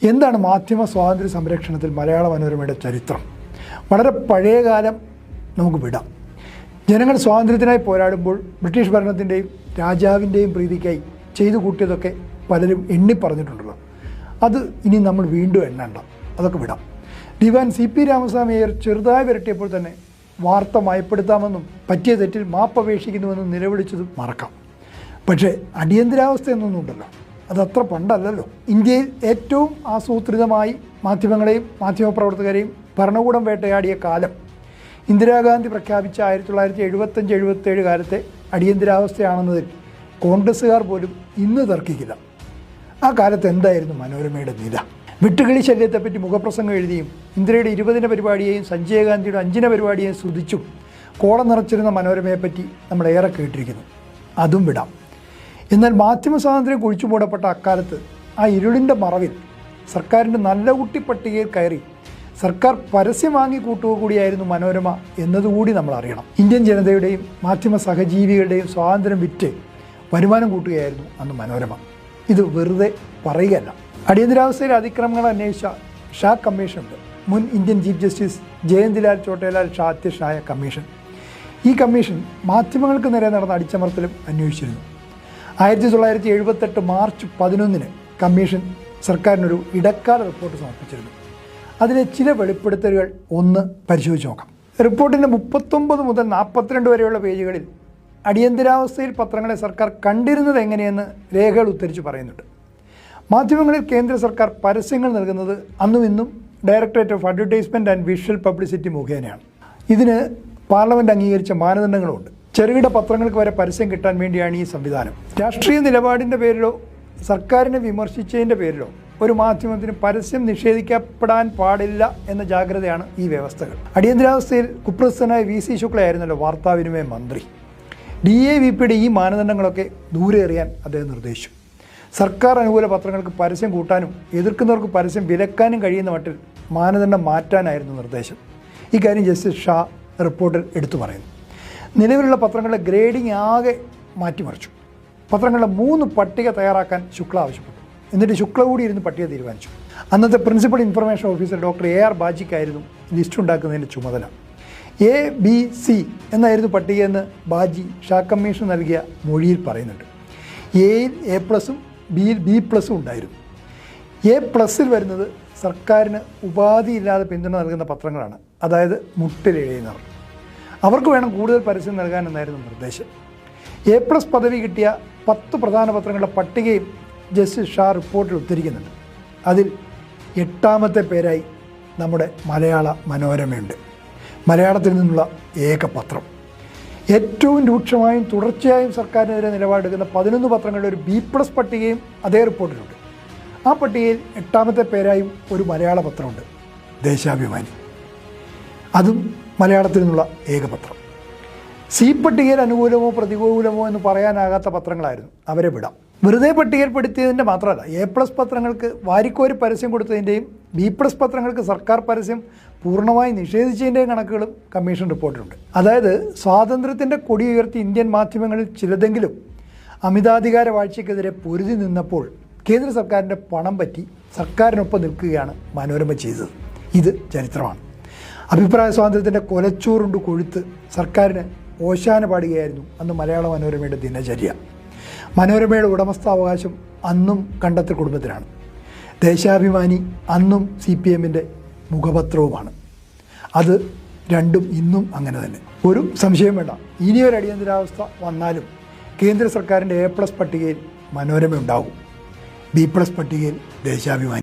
എന്താണ് മാധ്യമ സ്വാതന്ത്ര്യ സംരക്ഷണത്തിൽ മലയാള മനോരമയുടെ ചരിത്രം? വളരെ പഴയകാലം നമുക്ക് വിടാം. ജനങ്ങൾ സ്വാതന്ത്ര്യത്തിനായി പോരാടുമ്പോൾ ബ്രിട്ടീഷ് ഭരണത്തിൻ്റെയും രാജാവിൻ്റെയും പ്രീതിക്കായി ചെയ്തു കൂട്ടിയതൊക്കെ പലരും എണ്ണി പറഞ്ഞിട്ടുണ്ടല്ലോ. അത് ഇനി നമ്മൾ വീണ്ടും എണ്ണണ്ട, അതൊക്കെ വിടാം. ദിവാൻ CP രാമസ്വാമി അയ്യർ ചെറുതായി വരട്ടിയപ്പോൾ തന്നെ വാർത്ത മയപ്പെടുത്താമെന്നും പറ്റിയ തെറ്റിൽ മാപ്പപേക്ഷിക്കുന്നുവെന്നും നിലവിളിച്ചതും മറക്കാം. പക്ഷേ അടിയന്തരാവസ്ഥ എന്നൊന്നുമുണ്ടല്ലോ, അതത്ര പണ്ടല്ലല്ലോ. ഇന്ത്യയിൽ ഏറ്റവും ആസൂത്രിതമായി മാധ്യമങ്ങളെയും മാധ്യമപ്രവർത്തകരെയും ഭരണകൂടം വേട്ടയാടിയ കാലം ഇന്ദിരാഗാന്ധി പ്രഖ്യാപിച്ച 1975-77 കാലത്തെ അടിയന്തരാവസ്ഥയാണെന്നതിൽ കോൺഗ്രസ്സുകാർ പോലും ഇന്ന് തർക്കിക്കില്ല. ആ കാലത്ത് എന്തായിരുന്നു മനോരമയുടെ നില? വിട്ടുകളി ശല്യത്തെപ്പറ്റി മുഖപ്രസംഗം എഴുതിയും ഇന്ദിരയുടെ 20ന പരിപാടിയെയും സഞ്ജയ് ഗാന്ധിയുടെ 5ന പരിപാടിയെയും സ്തുതിച്ചും കോളം നിറച്ചിരുന്ന മനോരമയെപ്പറ്റി നമ്മൾ ഏറെ കേട്ടിരിക്കുന്നു. അതും വിടാം. എന്നാൽ മാധ്യമ സ്വാതന്ത്ര്യം കുഴിച്ചുമൂടപ്പെട്ട അക്കാലത്ത് ആ ഇരുളിൻ്റെ മറവിൽ സർക്കാരിൻ്റെ നല്ല കുട്ടി പട്ടികയിൽ കയറി സർക്കാർ പരസ്യം വാങ്ങി കൂട്ടുക കൂടിയായിരുന്നു മനോരമ എന്നതുകൂടി നമ്മൾ അറിയണം. ഇന്ത്യൻ ജനതയുടെയും മാധ്യമ സഹജീവികളുടെയും സ്വാതന്ത്ര്യം വിറ്റ് വരുമാനം കൂട്ടുകയായിരുന്നു അന്ന് മനോരമ. ഇത് വെറുതെ പറയുകയല്ല. അടിയന്തരാവസ്ഥയിലെ അതിക്രമങ്ങൾ അന്വേഷിച്ച ഷാ കമ്മീഷനുണ്ട്. മുൻ Indian chief justice Jayantilal ചോട്ടേലാൽ Shah അധ്യക്ഷനായ കമ്മീഷൻ. ഈ കമ്മീഷൻ മാധ്യമങ്ങൾക്ക് നേരെ നടന്ന അടിച്ചമർത്തലും അന്വേഷിച്ചിരുന്നു. 1978 മാർച്ച് 11 കമ്മീഷൻ സർക്കാരിനൊരു ഇടക്കാല റിപ്പോർട്ട് സമർപ്പിച്ചിരുന്നു. അതിലെ ചില വെളിപ്പെടുത്തലുകൾ ഒന്ന് പരിശോധിച്ച് നോക്കാം. റിപ്പോർട്ടിൻ്റെ 39 മുതൽ 42 വരെയുള്ള പേജുകളിൽ അടിയന്തരാവസ്ഥയിൽ പത്രങ്ങളെ സർക്കാർ കണ്ടിരുന്നത് എങ്ങനെയെന്ന് രേഖകൾ ഉദ്ധരിച്ച് പറയുന്നുണ്ട്. മാധ്യമങ്ങളിൽ കേന്ദ്ര സർക്കാർ പരസ്യങ്ങൾ നൽകുന്നത് അന്നും ഇന്നും directorate of advertisement and visual publicity മുഖേനയാണ്. ഇതിന് പാർലമെൻറ്റ് അംഗീകരിച്ച മാനദണ്ഡങ്ങളുണ്ട്. ചെറുകിട പത്രങ്ങൾക്ക് വരെ പരസ്യം കിട്ടാൻ വേണ്ടിയാണ് ഈ സംവിധാനം. രാഷ്ട്രീയ നിലപാടിൻ്റെ പേരിലോ സർക്കാരിനെ വിമർശിച്ചതിൻ്റെ പേരിലോ ഒരു മാധ്യമത്തിന് പരസ്യം നിഷേധിക്കപ്പെടാൻ പാടില്ല എന്ന ജാഗ്രതയാണ് ഈ വ്യവസ്ഥകൾ. അടിയന്തരാവസ്ഥയിൽ കുപ്രസിദ്ധനായ VC ശുക്ലയായിരുന്നല്ലോ വാർത്താവിനിമയ മന്ത്രി. DAVPയുടെ ഈ മാനദണ്ഡങ്ങളൊക്കെ ദൂരെ എറിയാൻ അദ്ദേഹം നിർദ്ദേശിച്ചു. സർക്കാർ അനുകൂല പത്രങ്ങൾക്ക് പരസ്യം കൂട്ടാനും എതിർക്കുന്നവർക്ക് പരസ്യം വിലക്കാനും കഴിയുന്ന മട്ടിൽ മാനദണ്ഡം മാറ്റാനായിരുന്നു നിർദ്ദേശം. ഇക്കാര്യം ജസ്റ്റിസ് ഷാ റിപ്പോർട്ടിൽ എടുത്തു പറയുന്നു. നിലവിലുള്ള പത്രങ്ങളുടെ ഗ്രേഡിംഗ് ആകെ മാറ്റിമറിച്ചു. പത്രങ്ങളുടെ 3 പട്ടിക തയ്യാറാക്കാൻ ശുക്ല ആവശ്യപ്പെട്ടു. എന്നിട്ട് ശുക്ല കൂടി ഇരുന്ന് പട്ടിക തീരുമാനിച്ചു. അന്നത്തെ principal information officer doctor AR ബാജിക്കായിരുന്നു ലിസ്റ്റ് ഉണ്ടാക്കുന്നതിൻ്റെ ചുമതല. ABC എന്നായിരുന്നു പട്ടികയെന്ന് ബാജി ഷാ കമ്മീഷൻ നൽകിയ മൊഴിയിൽ പറയുന്നുണ്ട്. എയിൽ A+ഉം ബിയിൽ B+ ഉണ്ടായിരുന്നു. A+ വരുന്നത് സർക്കാരിന് ഉപാധിയില്ലാതെ പിന്തുണ നൽകുന്ന പത്രങ്ങളാണ്, അതായത് മുട്ടിലെഴുതുന്നവർ. അവർക്ക് വേണം കൂടുതൽ പരസ്യം നൽകാനെന്നായിരുന്നു നിർദ്ദേശം. A+ പദവി കിട്ടിയ 10 പ്രധാന പത്രങ്ങളുടെ പട്ടികയും ജസ്റ്റിസ് ഷാ റിപ്പോർട്ടിൽ ഉദ്ധരിക്കുന്നുണ്ട്. അതിൽ 8ാമത്തെ പേരായി നമ്മുടെ മലയാള മനോരമയുണ്ട്. മലയാളത്തിൽ നിന്നുള്ള ഏക പത്രം. ഏറ്റവും രൂക്ഷമായും തുടർച്ചയായും സർക്കാരിനെതിരെ നിലപാടെടുക്കുന്ന 11 പത്രങ്ങളുടെ ഒരു B+ പട്ടികയും അതേ റിപ്പോർട്ടിലുണ്ട്. ആ പട്ടികയിൽ 8ാമത്തെ പേരായും ഒരു മലയാള പത്രമുണ്ട്, ദേശാഭിമാനി. അതും മലയാളത്തിൽ നിന്നുള്ള ഏക പത്രം. C പട്ടികയിൽ അനുകൂലമോ പ്രതികൂലമോ എന്ന് പറയാനാകാത്ത പത്രങ്ങളായിരുന്നു, അവരെ വിടാം. വെറുതെ പട്ടികയിൽപ്പെടുത്തിയതിൻ്റെ മാത്രമല്ല, A+ പത്രങ്ങൾക്ക് വാരിക്കോരി പരസ്യം കൊടുത്തതിൻ്റെയും B+ പത്രങ്ങൾക്ക് സർക്കാർ പരസ്യം പൂർണ്ണമായി നിഷേധിച്ചതിൻ്റെയും കണക്കുകളും കമ്മീഷൻ റിപ്പോർട്ടിലുണ്ട്. അതായത് സ്വാതന്ത്ര്യത്തിൻ്റെ കൊടി ഉയർത്തി ഇന്ത്യൻ മാധ്യമങ്ങളിൽ ചിലതെങ്കിലും അമിതാധികാര വാഴ്ചയ്ക്കെതിരെ പൊരുതി നിന്നപ്പോൾ കേന്ദ്ര സർക്കാരിൻ്റെ പണം പറ്റി സർക്കാരിനൊപ്പം നിൽക്കുകയാണ് മനോരമ ചെയ്തത്. ഇത് ചരിത്രമാണ്. അഭിപ്രായ സ്വാതന്ത്ര്യത്തിൻ്റെ കൊലച്ചോറുണ്ട് കൊഴുത്ത് സർക്കാരിന് ഓശാന പാടുകയായിരുന്നു അന്ന് മലയാള മനോരമയുടെ ദിനചര്യ. മനോരമയുടെ ഉടമസ്ഥാവകാശം അന്നും കണ്ടെത്തൽ കുടുംബത്തിനാണ്. ദേശാഭിമാനി അന്നും CPMൻ്റെ മുഖപത്രവുമാണ്. അത് രണ്ടും ഇന്നും അങ്ങനെ തന്നെ. ഒരു സംശയം വേണ്ട, ഇനിയൊരു അടിയന്തരാവസ്ഥ വന്നാലും കേന്ദ്ര സർക്കാരിൻ്റെ A+ പട്ടികയിൽ മനോരമ ഉണ്ടാകും, B+ പട്ടികയിൽ ദേശാഭിമാനി.